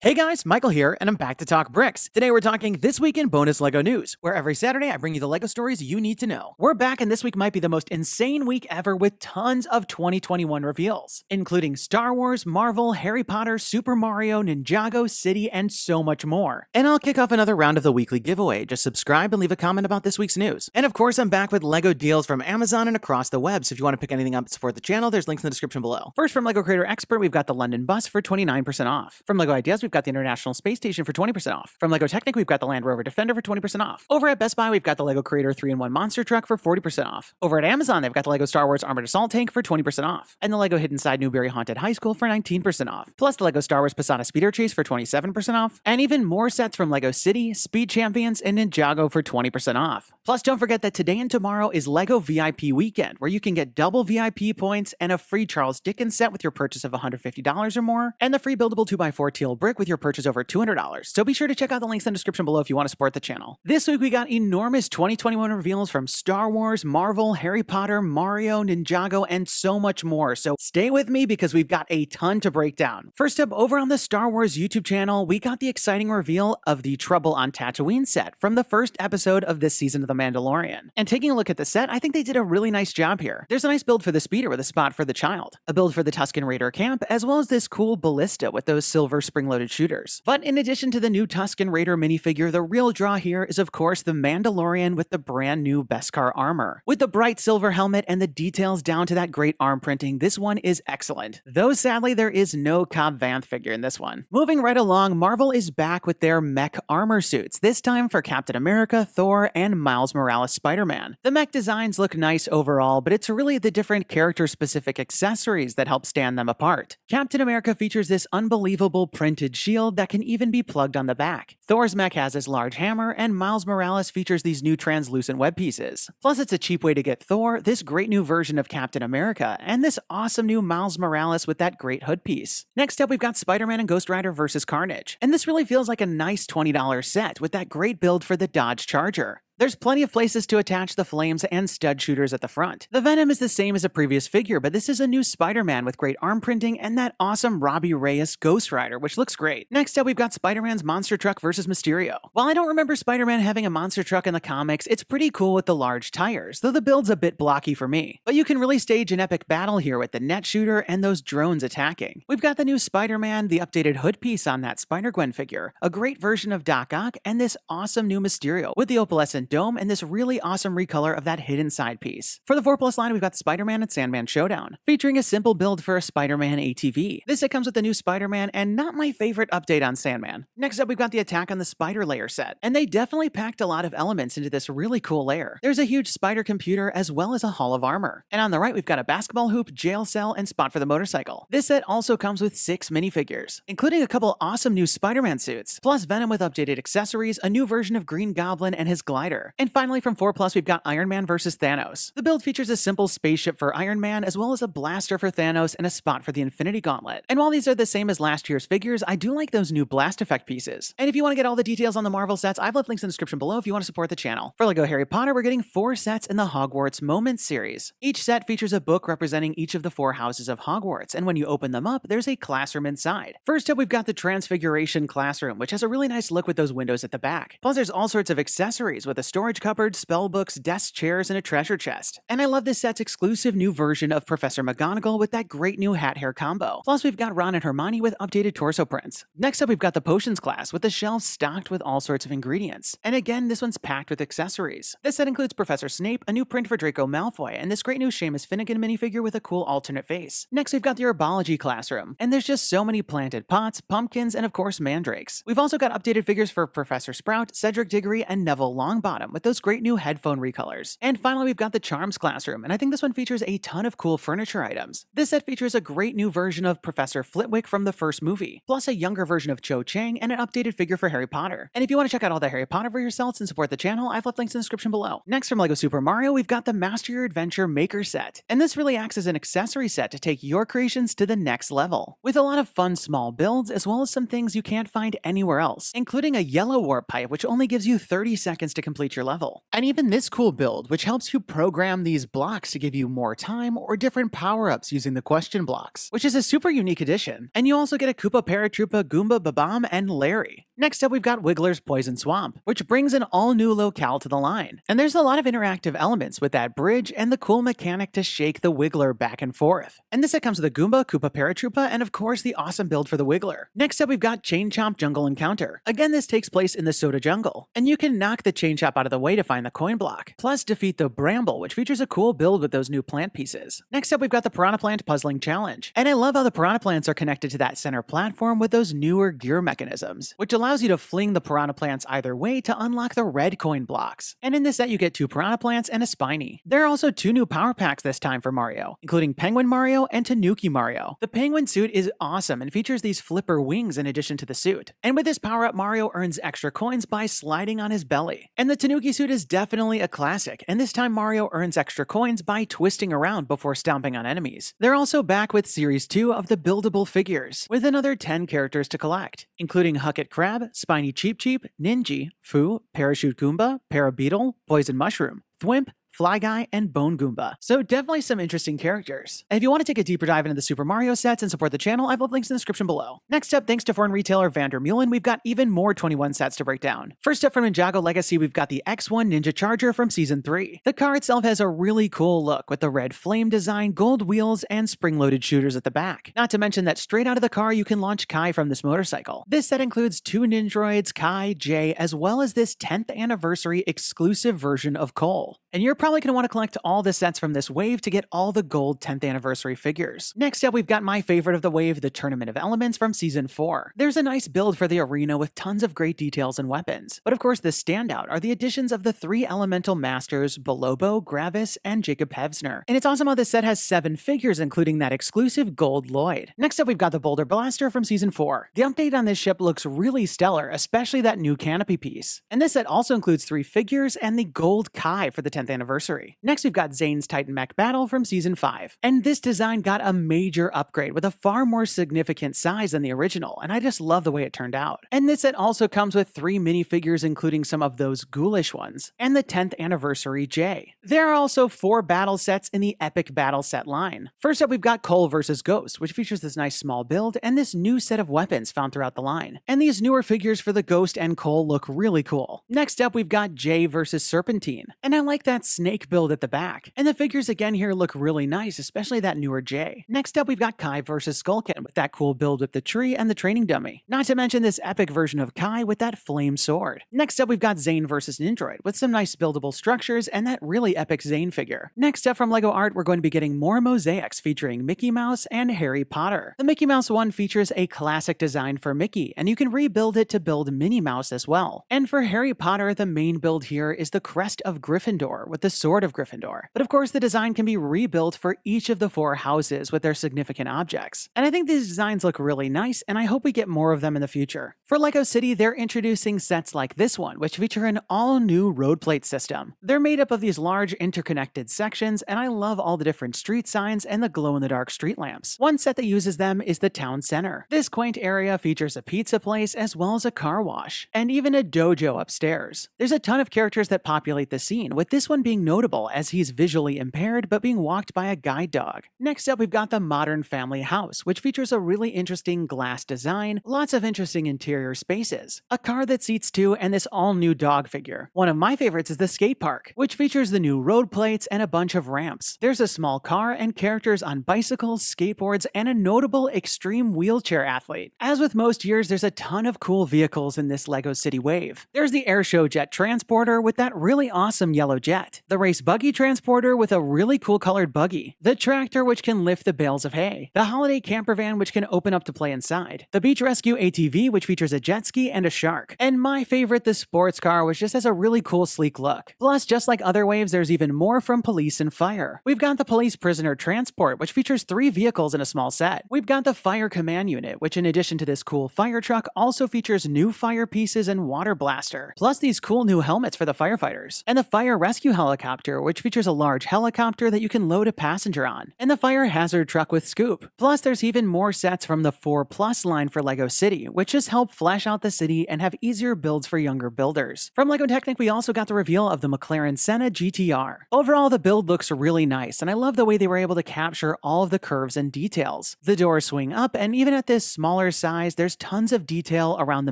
Hey guys, Michael here, and I'm back to talk bricks. Today we're talking This Week in Bonus LEGO News, where every Saturday I bring you the LEGO stories you need to know. We're back, and this week might be the most insane week ever with tons of 2021 reveals, including Star Wars, Marvel, Harry Potter, Super Mario, Ninjago, City, and so much more. And I'll kick off another round of the weekly giveaway. Just subscribe and leave a comment about this week's news. And of course, I'm back with LEGO deals from Amazon and across the web, so if you want to pick anything up to support the channel, there's links in the description below. First, from LEGO Creator Expert, we've got the London bus for 29% off. From LEGO Ideas, we've got the International Space Station for 20% off. From LEGO Technic, we've got the Land Rover Defender for 20% off. Over at Best Buy, we've got the LEGO Creator 3-in-1 Monster Truck for 40% off. Over at Amazon, they've got the LEGO Star Wars Armored Assault Tank for 20% off. And the LEGO Hidden Side Newberry Haunted High School for 19% off. Plus the LEGO Star Wars Posada Speeder Chase for 27% off. And even more sets from LEGO City, Speed Champions, and Ninjago for 20% off. Plus, don't forget that today and tomorrow is LEGO VIP Weekend, where you can get double VIP points and a free Charles Dickens set with your purchase of $150 or more, and the free buildable 2x4 teal brick with your purchase over $200. So be sure to check out the links in the description below if you want to support the channel. This week we got enormous 2021 reveals from Star Wars, Marvel, Harry Potter, Mario, Ninjago, and so much more. So stay with me because we've got a ton to break down. First up, over on the Star Wars YouTube channel, we got the exciting reveal of the Trouble on Tatooine set from the first episode of this season of The Mandalorian. And taking a look at the set, I think they did a really nice job here. There's a nice build for the speeder with a spot for the child, a build for the Tusken Raider camp, as well as this cool ballista with those silver spring-loaded shooters. But in addition to the new Tusken Raider minifigure, the real draw here is of course the Mandalorian with the brand new Beskar armor. With the bright silver helmet and the details down to that great arm printing, this one is excellent. Though sadly there is no Cobb Vanth figure in this one. Moving right along, Marvel is back with their mech armor suits, this time for Captain America, Thor, and Miles Morales Spider-Man. The mech designs look nice overall, but it's really the different character-specific accessories that help stand them apart. Captain America features this unbelievable printed shield that can even be plugged on the back. Thor's mech has his large hammer, and Miles Morales features these new translucent web pieces. Plus, it's a cheap way to get Thor, this great new version of Captain America, and this awesome new Miles Morales with that great hood piece. Next up, we've got Spider-Man and Ghost Rider vs. Carnage. And this really feels like a nice $20 set with that great build for the Dodge Charger. There's plenty of places to attach the flames and stud shooters at the front. The Venom is the same as a previous figure, but this is a new Spider-Man with great arm printing and that awesome Robbie Reyes Ghost Rider, which looks great. Next up, we've got Spider-Man's Monster Truck versus Mysterio. While I don't remember Spider-Man having a monster truck in the comics, it's pretty cool with the large tires, though the build's a bit blocky for me. But you can really stage an epic battle here with the net shooter and those drones attacking. We've got the new Spider-Man, the updated hood piece on that Spider-Gwen figure, a great version of Doc Ock, and this awesome new Mysterio with the opalescent dome and this really awesome recolor of that hidden side piece. For the 4+ line, we've got Spider-Man and Sandman Showdown, featuring a simple build for a Spider-Man ATV. This set comes with the new Spider-Man and not my favorite update on Sandman. Next up, we've got the Attack on the Spider Lair set, and they definitely packed a lot of elements into this really cool lair. There's a huge spider computer as well as a hall of armor. And on the right, we've got a basketball hoop, jail cell, and spot for the motorcycle. This set also comes with 6 minifigures, including a couple awesome new Spider-Man suits, plus Venom with updated accessories, a new version of Green Goblin and his glider. And finally, from 4+, we've got Iron Man vs. Thanos. The build features a simple spaceship for Iron Man, as well as a blaster for Thanos and a spot for the Infinity Gauntlet. And while these are the same as last year's figures, I do like those new blast effect pieces. And if you want to get all the details on the Marvel sets, I've left links in the description below if you want to support the channel. For LEGO Harry Potter, we're getting 4 sets in the Hogwarts Moments series. Each set features a book representing each of the 4 houses of Hogwarts, and when you open them up, there's a classroom inside. First up, we've got the Transfiguration Classroom, which has a really nice look with those windows at the back. Plus, there's all sorts of accessories with a storage cupboard, spell books, desk chairs, and a treasure chest. And I love this set's exclusive new version of Professor McGonagall with that great new hat hair combo. Plus, we've got Ron and Hermione with updated torso prints. Next up, we've got the Potions class with the shelves stocked with all sorts of ingredients. And again, this one's packed with accessories. This set includes Professor Snape, a new print for Draco Malfoy, and this great new Seamus Finnegan minifigure with a cool alternate face. Next, we've got the Herbology classroom, and there's just so many planted pots, pumpkins, and of course mandrakes. We've also got updated figures for Professor Sprout, Cedric Diggory, and Neville Longbottom with those great new headphone recolors. And finally, we've got the Charms classroom, and I think this one features a ton of cool furniture items. This set features a great new version of Professor Flitwick from the first movie, plus a younger version of Cho Chang and an updated figure for Harry Potter. And if you want to check out all the Harry Potter for yourselves and support the channel, I've left links in the description below. Next, from LEGO Super Mario, we've got the Master Your Adventure Maker set, and this really acts as an accessory set to take your creations to the next level, with a lot of fun small builds as well as some things you can't find anywhere else, including a yellow warp pipe which only gives you 30 seconds to complete complete your level. And even this cool build, which helps you program these blocks to give you more time or different power-ups using the question blocks, which is a super unique addition. And you also get a Koopa Paratroopa, Goomba Babam, and Larry. Next up, we've got Wiggler's Poison Swamp, which brings an all-new locale to the line. And there's a lot of interactive elements with that bridge and the cool mechanic to shake the Wiggler back and forth. And this set comes with a Goomba, Koopa Paratroopa, and of course the awesome build for the Wiggler. Next up, we've got Chain Chomp Jungle Encounter. Again, this takes place in the Soda Jungle, and you can knock the Chain Chomp out of the way to find the coin block. Plus, defeat the Bramble, which features a cool build with those new plant pieces. Next up, we've got the Piranha Plant Puzzling Challenge. And I love how the Piranha Plants are connected to that center platform with those newer gear mechanisms, which allows you to fling the Piranha Plants either way to unlock the red coin blocks. And in this set, you get 2 Piranha Plants and a Spiny. There are also 2 new power packs this time for Mario, including Penguin Mario and Tanuki Mario. The Penguin suit is awesome and features these flipper wings in addition to the suit. And with this power-up, Mario earns extra coins by sliding on his belly. And the Tanuki suit is definitely a classic, and this time Mario earns extra coins by twisting around before stomping on enemies. They're also back with Series 2 of the buildable figures, with another 10 characters to collect, including Hucket Crab, Spiny Cheep Cheep, Ninji, Foo, Parachute Goomba, Parabeetle, Poison Mushroom, Thwimp, Fly Guy, and Bone Goomba. So definitely some interesting characters. And if you want to take a deeper dive into the Super Mario sets and support the channel, I've left links in the description below. Next up, thanks to foreign retailer Vandermeulen, we've got even more 21 sets to break down. First up from Ninjago Legacy, we've got the X1 Ninja Charger from Season 3. The car itself has a really cool look with the red flame design, gold wheels, and spring-loaded shooters at the back. Not to mention that straight out of the car, you can launch Kai from this motorcycle. This set includes 2 Nindroids, Kai, Jay, as well as this 10th anniversary exclusive version of Cole. And you're probably going to want to collect all the sets from this wave to get all the gold 10th anniversary figures. Next up, we've got my favorite of the wave, the Tournament of Elements from Season 4. There's a nice build for the arena with tons of great details and weapons. But of course, the standout are the additions of the 3 elemental masters, Bolobo, Gravis, and Jacob Pevsner. And it's awesome how this set has 7 figures, including that exclusive gold Lloyd. Next up, we've got the Boulder Blaster from Season 4. The update on this ship looks really stellar, especially that new canopy piece. And this set also includes 3 figures and the gold Kai for the 10th anniversary. Next, we've got Zane's Titan Mech Battle from Season 5. And this design got a major upgrade with a far more significant size than the original, and I just love the way it turned out. And this set also comes with 3 minifigures, including some of those ghoulish ones, and the 10th anniversary Jay. There are also 4 battle sets in the Epic Battle Set line. First up, we've got Cole vs. Ghost, which features this nice small build and this new set of weapons found throughout the line. And these newer figures for the Ghost and Cole look really cool. Next up, we've got Jay vs. Serpentine, and I like that snake build at the back. And the figures again here look really nice, especially that newer Jay. Next up, we've got Kai vs. Skullkin with that cool build with the tree and the training dummy. Not to mention this epic version of Kai with that flame sword. Next up, we've got Zane vs. Nindroid with some nice buildable structures and that really epic Zane figure. Next up from LEGO Art, we're going to be getting more mosaics featuring Mickey Mouse and Harry Potter. The Mickey Mouse one features a classic design for Mickey, and you can rebuild it to build Minnie Mouse as well. And for Harry Potter, the main build here is the crest of Gryffindor with the sword of Gryffindor. But of course, the design can be rebuilt for each of the 4 houses with their significant objects. And I think these designs look really nice, and I hope we get more of them in the future. For LEGO City, they're introducing sets like this one, which feature an all-new road plate system. They're made up of these large interconnected sections, and I love all the different street signs and the glow-in-the-dark street lamps. One set that uses them is the town center. This quaint area features a pizza place as well as a car wash, and even a dojo upstairs. There's a ton of characters that populate the scene, with this one being notable as he's visually impaired but being walked by a guide dog. Next up, we've got the Modern Family House, which features a really interesting glass design, lots of interesting interior spaces, a car that seats 2, and this all-new dog figure. One of my favorites is the skate park, which features the new road plates and a bunch of ramps. There's a small car and characters on bicycles, skateboards, and a notable extreme wheelchair athlete. As with most years, there's a ton of cool vehicles in this LEGO City wave. There's the Airshow Jet Transporter with that really awesome yellow jet, the Race Buggy Transporter with a really cool colored buggy, the tractor which can lift the bales of hay, the holiday camper van which can open up to play inside, the Beach Rescue ATV which features a jet ski and a shark, and my favorite, the sports car, which just has a really cool sleek look. Plus, just like other waves, there's even more from Police and Fire. We've got the Police Prisoner Transport, which features 3 vehicles in a small set. We've got the Fire Command Unit, which in addition to this cool fire truck, also features new fire pieces and water blaster, plus these cool new helmets for the firefighters, and the Fire Rescue Helicopter helicopter, which features a large helicopter that you can load a passenger on, and the fire hazard truck with scoop. Plus, there's even more sets from the 4 Plus line for LEGO City, which just help flesh out the city and have easier builds for younger builders. From LEGO Technic, we also got the reveal of the McLaren Senna GTR. Overall, the build looks really nice, and I love the way they were able to capture all of the curves and details. The doors swing up, and even at this smaller size, there's tons of detail around the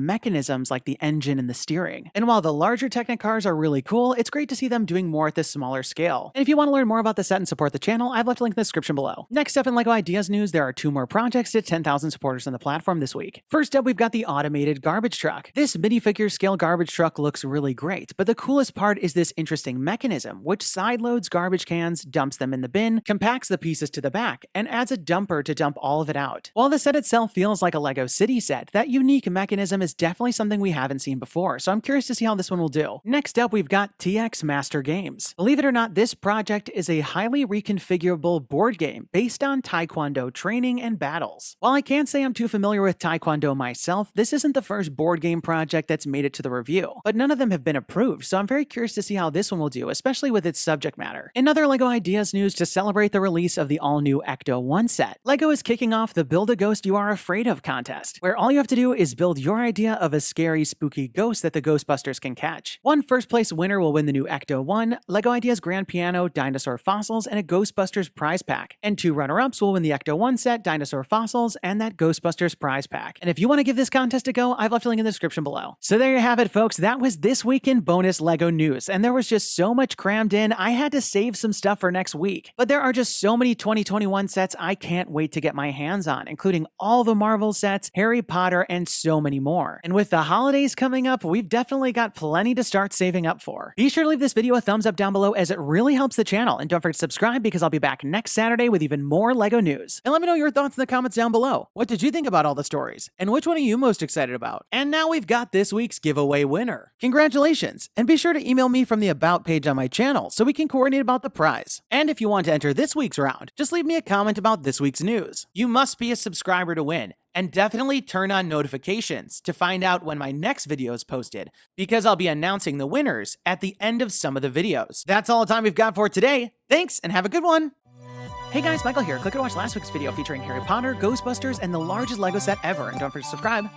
mechanisms like the engine and the steering. And while the larger Technic cars are really cool, it's great to see them doing more at this smaller scale. And if you want to learn more about the set and support the channel, I've left a link in the description below. Next up in LEGO Ideas news, there are 2 more projects to 10,000 supporters on the platform this week. First up, we've got the automated garbage truck. This minifigure scale garbage truck looks really great, but the coolest part is this interesting mechanism, which side loads garbage cans, dumps them in the bin, compacts the pieces to the back, and adds a dumper to dump all of it out. While the set itself feels like a LEGO City set, that unique mechanism is definitely something we haven't seen before, so I'm curious to see how this one will do. Next up, we've got TX Master Games. Believe it or not, this project is a highly reconfigurable board game based on Taekwondo training and battles. While I can't say I'm too familiar with Taekwondo myself, this isn't the first board game project that's made it to the review, but none of them have been approved, so I'm very curious to see how this one will do, especially with its subject matter. In other LEGO Ideas news, to celebrate the release of the all-new Ecto 1 set, LEGO is kicking off the Build a Ghost You Are Afraid Of contest, where all you have to do is build your idea of a scary, spooky ghost that the Ghostbusters can catch. One first-place winner will win the new Ecto 1, LEGO Ideas Grand Piano, Dinosaur Fossils, and a Ghostbusters prize pack. And 2 runner-ups will win the Ecto 1 set, Dinosaur Fossils, and that Ghostbusters prize pack. And if you want to give this contest a go, I've left a link in the description below. So there you have it, folks. That was this week in bonus LEGO news, and there was just so much crammed in, I had to save some stuff for next week. But there are just so many 2021 sets I can't wait to get my hands on, including all the Marvel sets, Harry Potter, and so many more. And with the holidays coming up, we've definitely got plenty to start saving up for. Be sure to leave this video a thumbs up down below as it really helps the channel, and don't forget to subscribe because I'll be back next Saturday with even more LEGO news. And let me know your thoughts in the comments down below. What did you think about all the stories? And which one are you most excited about? And now we've got this week's giveaway winner. Congratulations! And be sure to email me from the About page on my channel so we can coordinate about the prize. And if you want to enter this week's round, just leave me a comment about this week's news. You must be a subscriber to win. And definitely turn on notifications to find out when my next video is posted, because I'll be announcing the winners at the end of some of the videos. That's all the time we've got for today. Thanks, and have a good one! Hey guys, Michael here. Click to watch last week's video featuring Harry Potter, Ghostbusters, and the largest LEGO set ever, and don't forget to subscribe.